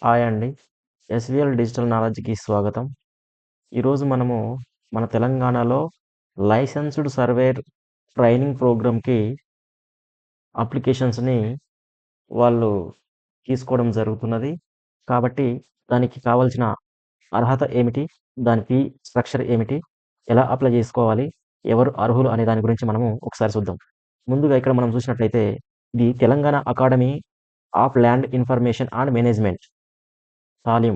Hi అండి. SVL digital నాలెడ్జ్‌కి స్వాగతం. ఈరోజు మనము మన తెలంగాణలో లైసెన్స్‌డ్ సర్వేయర్ ట్రైనింగ్ ప్రోగ్రామ్‌కి అప్లికేషన్స్‌ని వాళ్ళు తీసుకోవడం జరుగుతున్నది. కాబట్టి దానికి కావాల్సిన అర్హత ఏమిటి? దాని ఫీ స్ట్రక్చర్ ఏమిటి? ఎలా అప్లై చేసుకోవాలి? ఎవరు అర్హులు అనే దాని గురించి మనము ఒకసారి చూద్దాం. ముందుగా ఇక్కడ మనం చూసినట్లయితే ఇది Telangana academy of land information and management TALIM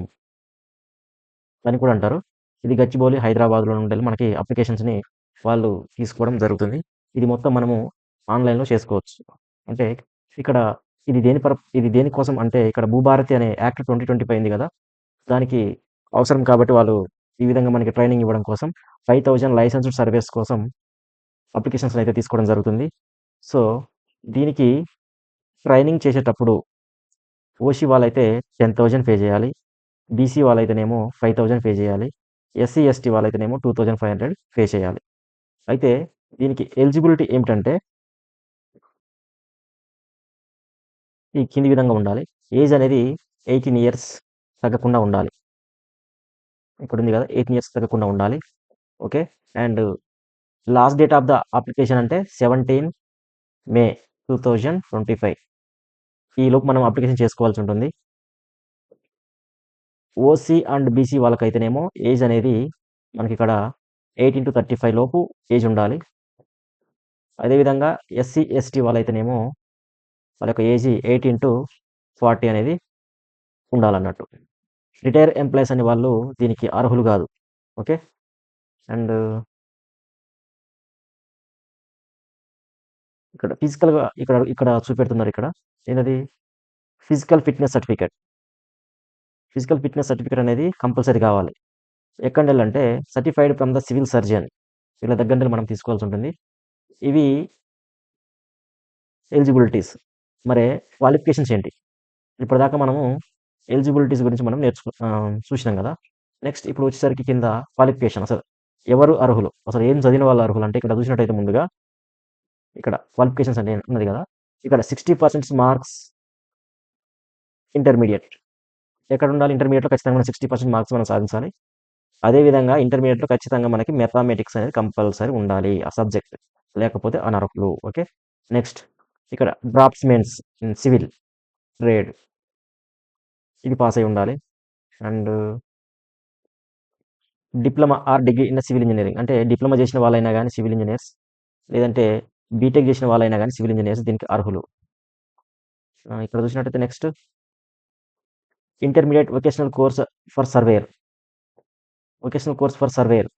అని కూడా అంటారు. ఇది గచ్చిబౌలి, హైదరాబాద్‌లో నుండెళ్ళి మనకి అప్లికేషన్స్‌ని వాళ్ళు తీసుకోవడం జరుగుతుంది. ఇది మొత్తం మనము ఆన్‌లైన్‌లో చేసుకోవచ్చు. అంటే ఇక్కడ ఇది దేనికోసం అంటే ఇక్కడ భూభారతి అనే యాక్ట్ 2025 ఉంది గదా! దానికి అవసరం కాబట్టి వాళ్ళు ఈ విధంగా మనకి ట్రైనింగ్ ఇవ్వడం కోసం 5000 లైసెన్స్డ్ సర్వేస్ కోసం అప్లికేషన్స్‌నయితే తీసుకోవడం జరుగుతుంది. సో, దీనికి ట్రైనింగ్ చేసేటప్పుడు ఓసీ వాళ్ళైతే 10,000 పే చేయాలి. బీసీ వాళ్ళైతేనేమో 5,000 పే చేయాలి. ఎస్సీ, ఎస్టీ వాళ్ళైతేనేమో 2,500 పే చేయాలి. అయితే దీనికి ఎలిజిబిలిటీ ఏమిటంటే ఈ కింది విధంగా ఉండాలి. ఏజ్ అనేది 18 ఇయర్స్ తగ్గకుండా ఉండాలి. ఇక్కడుంది గదా! 18 ఇయర్స్ తగ్గకుండా ఉండాలి. Okay. And last date of the application అంటే 17 మే 2025 ఈలోపు మనం అప్లికేషన్ చేసుకోవాల్సుంటుంది. ఓసీ అండ్ బీసీ వాళ్ళకైతేనేమో ఏజ్ అనేది మనకిక్కడ 18-35 లోపు ఏజ్ ఉండాలి. అదేవిధంగా ఎస్సీ, ఎస్టీ వాళ్ళైతేనేమో వాళ్ళ యొక్క ఏజ్ 18-40 అనేది ఉండాలన్నట్టు. రిటైర్ ఎంప్లాయీస్ అనే వాళ్ళు దీనికి అర్హులు గాదు. ఓకే. అండ్ ఇక్కడ ఫిజికల్‌గా ఇక్కడ ఇక్కడ చూపెడుతున్నారిక్కడ. ఏందది? Physical fitness certificate. Physical fitness certificate అనేది కంపల్సరీ కావాలి. ఎక్కడెళ్ళంటే certified from the civil surgeon. వీళ్ళ దగ్గర నుండి మనం తీసుకోవాల్సుంటుంది. ఇవి ఎలిజిబిలిటీస్. మరి క్వాలిఫికేషన్స్ ఏంటి? ఇప్పటిదాకా మనము ఎలిజిబిలిటీస్ గురించి మనం చూసినాం గదా! నెక్స్ట్ ఇప్పుడు వచ్చేసరికి కింద క్వాలిఫికేషన్ అసలు ఎవరు అర్హులు? అసలు ఏం చదివిన వాళ్ళు అర్హులు? అంటే ఇక్కడ చూసినట్టయితే ముందుగా ఇక్కడ క్వాలిఫికేషన్స్ అని ఉన్నది గదా! ఇక్కడ 60% మార్క్స్ ఇంటర్మీడియేట్. ఎక్కడుండాలి ఇంటర్మీడియేట్‌లో ఖచ్చితంగా మనం 60% మార్క్స్ మనం సాధించాలి. అదేవిధంగా ఇంటర్మీడియేట్‌లో ఖచ్చితంగా మనకి మ్యాథమెటిక్స్ అనేది కంపల్సరీ ఉండాలి. ఆ సబ్జెక్ట్. లేకపోతే అనర్హులు. ఓకే. నెక్స్ట్ ఇక్కడ డ్రాఫ్ట్స్‌మెన్స్ ఇన్ సివిల్ ట్రేడ్ ఇది పాస్ అయ్యి ఉండాలి. And diploma or degree in civil engineering అంటే డిప్లొమా చేసిన వాళ్ళైనా గాని సివిల్ ఇంజినీర్స్ లేదంటే బీటెక్ చేసిన వాళ్ళైనా గాని సివిల్ ఇంజినీర్స్ దీనికి అర్హులు. ఇక్కడ చూసినట్టయితే next intermediate vocational course for surveyor. Vocational course for surveyor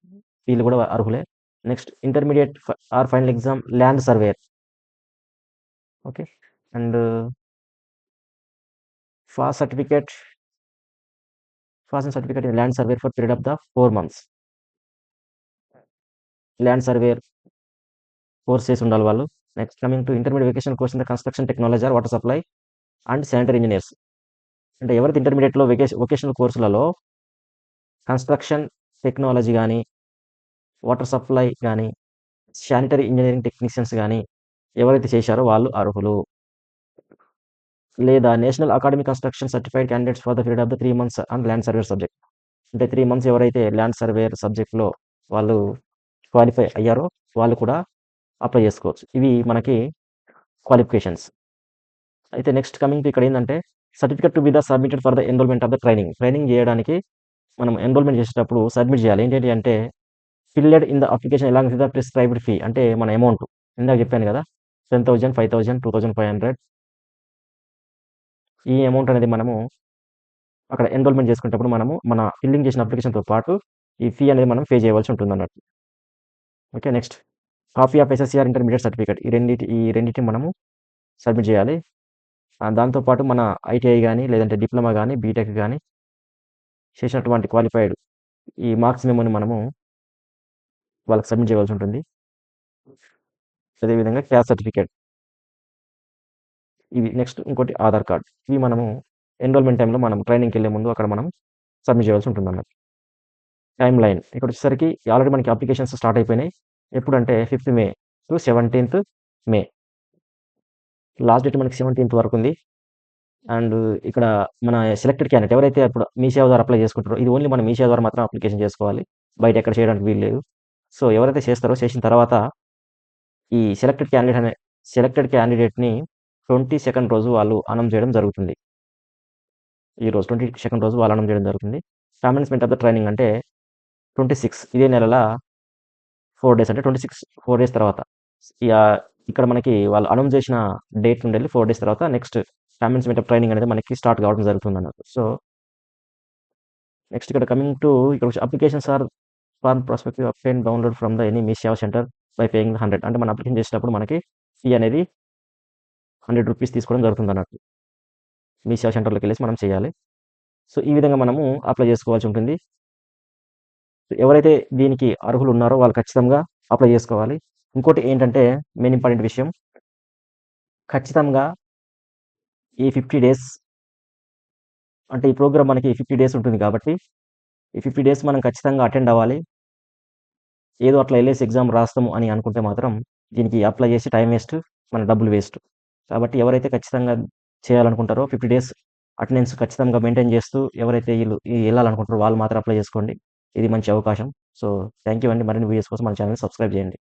వీళ్ళు కూడా అర్హులే. Next intermediate or final exam land surveyor. Okay. And fast certificate certificate in land surveyor for period of the 4 months. Land surveyor course చేసి ఉండాలి వాళ్ళు. Next coming to intermediate vocational course in the construction technology or water supply and sanitary engineers. అంటే ఎవరైతే ఇంటర్మీడియేట్‌లో vocational కోర్సులలో construction technology గాని, water supply గాని, sanitary engineering technicians గాని ఎవరైతే చేశారో వాళ్ళు అర్హులు. లేదా national academic construction certified candidates for the period of the 3 months on land surveyor subject. అంటే 3 మంత్స్ ఎవరైతే ల్యాండ్ సర్వేయర్ సబ్జెక్ట్‌లో వాళ్ళు క్వాలిఫై అయ్యారో వాళ్ళు కూడా అప్లై చేసుకోవచ్చు. ఇవి మనకి క్వాలిఫికేషన్స్. అయితే నెక్స్ట్ కమింగ్ టు ఇక్కడేందంటే certificate to be the submitted for the enrolment of the training. Training జేయడానికి మనం ఎన్రోల్‌మెంట్ చేసేటప్పుడు సబ్మిట్ చేయాలి. ఏంటేంటి అంటే filled in the application along with the prescribed fee అంటే మన అమౌంట్. ఇందాక చెప్పాను గదా! 10,000, 5,000, 2,500 ఈ అమౌంట్ అనేది మనము అక్కడ ఎన్రోల్‌మెంట్ చేసుకునేటప్పుడు మనము మన ఫిల్లింగ్ చేసిన అప్లికేషన్‌తో పాటు ఈ ఫీ అనేది మనం పే చేయవలసి ఉంటుందన్నట్టు. Okay. Next copy of SSC or intermediate certificate ఈ రెండిటిని మనము సబ్మిట్ చేయాలి. దాంతో పాటు మన ఐటీఐ గాని, లేదంటే డిప్లొమా గాని, బీటెక్ గాని చేసినటువంటి క్వాలిఫైడ్ ఈ మార్క్స్ మెమోని మనము వాళ్ళకి సబ్మిట్ చేయవలసి ఉంటుంది. అదేవిధంగా క్యాస్ట్ సర్టిఫికేట్ ఇవి నెక్స్ట్ ఇంకోటి ఆధార్ కార్డ్. ఇవి మనము ఎన్రోల్‌మెంట్ టైమ్‌లో మనం ట్రైనింగ్‌కెళ్ళే ముందు అక్కడ మనం సబ్మిట్ చేయవలసి ఉంటుందన్నట్టు. టైమ్ లైన్ ఇక్కడొచ్చేసరికి ఆల్రెడీ మనకి అప్లికేషన్స్ స్టార్ట్ అయిపోయినాయి. ఎప్పుడంటే 5థ్ మే టు 17థ్ మే. లాస్ట్ డేట్ మనకి 17థ్ వరకుంది. అండ్ ఇక్కడ మన సెలెక్టెడ్ క్యాండిడేట్ ఎవరైతే ఇప్పుడు మీ సేవ ద్వారా అప్లై చేసుకుంటారో, ఇది ఓన్లీ మన మీ సేవ ద్వారా మాత్రం అప్లికేషన్ చేసుకోవాలి. బయట ఎక్కడ చేయడానికి వీలు లేదు. సో, ఎవరైతే చేస్తారో చేసిన తర్వాత ఈ సెలెక్టెడ్ క్యాండిడేట్‌ని 22nd రోజు వాళ్ళు అనౌన్స్ చేయడం జరుగుతుంది. ఈరోజు 22nd రోజు వాళ్ళు అనౌన్స్ చేయడం జరుగుతుంది. కమెన్స్‌మెంట్ ఆఫ్ ద ట్రైనింగ్ అంటే 26 ఇదే నెలల 4 డేస్ అంటే 4 డేస్ తర్వాత. ఇక్కడ మనకి వాళ్ళు అనౌన్స్ చేసిన డేట్ నుండెళ్ళి 4 డేస్ తర్వాత నెక్స్ట్ కమెన్స్‌మెంట్ ఆఫ్ ట్రైనింగ్ అనేది మనకి స్టార్ట్ కావడం జరుగుతుందన్నట్టు. సో, నెక్స్ట్ ఇక్కడ కమింగ్ టు ఇక్కడ applications are for prospective obtain download from the any Mee Seva centre by paying 100 అంటే మనం అప్లికేషన్ చేసేటప్పుడు మనకి ఫీ అనేది ₹100 తీసుకోవడం జరుగుతుందన్నట్టు. మీ సేవ సెంటర్‌లోకెళ్ళేసి మనం చేయాలి. సో, ఈ విధంగా మనము అప్లై చేసుకోవాల్సి ఉంటుంది. ఎవరైతే దీనికి అర్హులున్నారో వాళ్ళు ఖచ్చితంగా అప్లై చేసుకోవాలి. ఇంకోటి ఏంటంటే మెయిన్ ఇంపార్టెంట్ విషయం, ఖచ్చితంగా ఈ 50 డేస్ అంటే ఈ ప్రోగ్రామ్ మనకి 50 డేస్ ఉంటుంది కాబట్టి, ఈ 50 డేస్ మనం ఖచ్చితంగా అటెండ్ అవ్వాలి. ఏదో అట్లా ఎళ్ళేసి ఎగ్జామ్ రాస్తాము అని అనుకుంటే మాత్రం దీనికి అప్లై చేసి టైం వేస్ట్, మన డబ్బులు వేస్ట్. కాబట్టి ఎవరైతే ఖచ్చితంగా చేయాలనుకుంటారో 50 డేస్ అటెండెన్స్ ఖచ్చితంగా మెయింటైన్ చేస్తూ ఎవరైతే ఎళ్ళాలనుకుంటారో వాళ్ళు మాత్రం అప్లై చేసుకోండి. ఇది మంచి అవకాశం. సో, థాంక్ యూ అండి. మరిన్ని వీడియోస్ కోసం మన ఛానెల్‌ని సబ్స్క్రైబ్ చేయండి.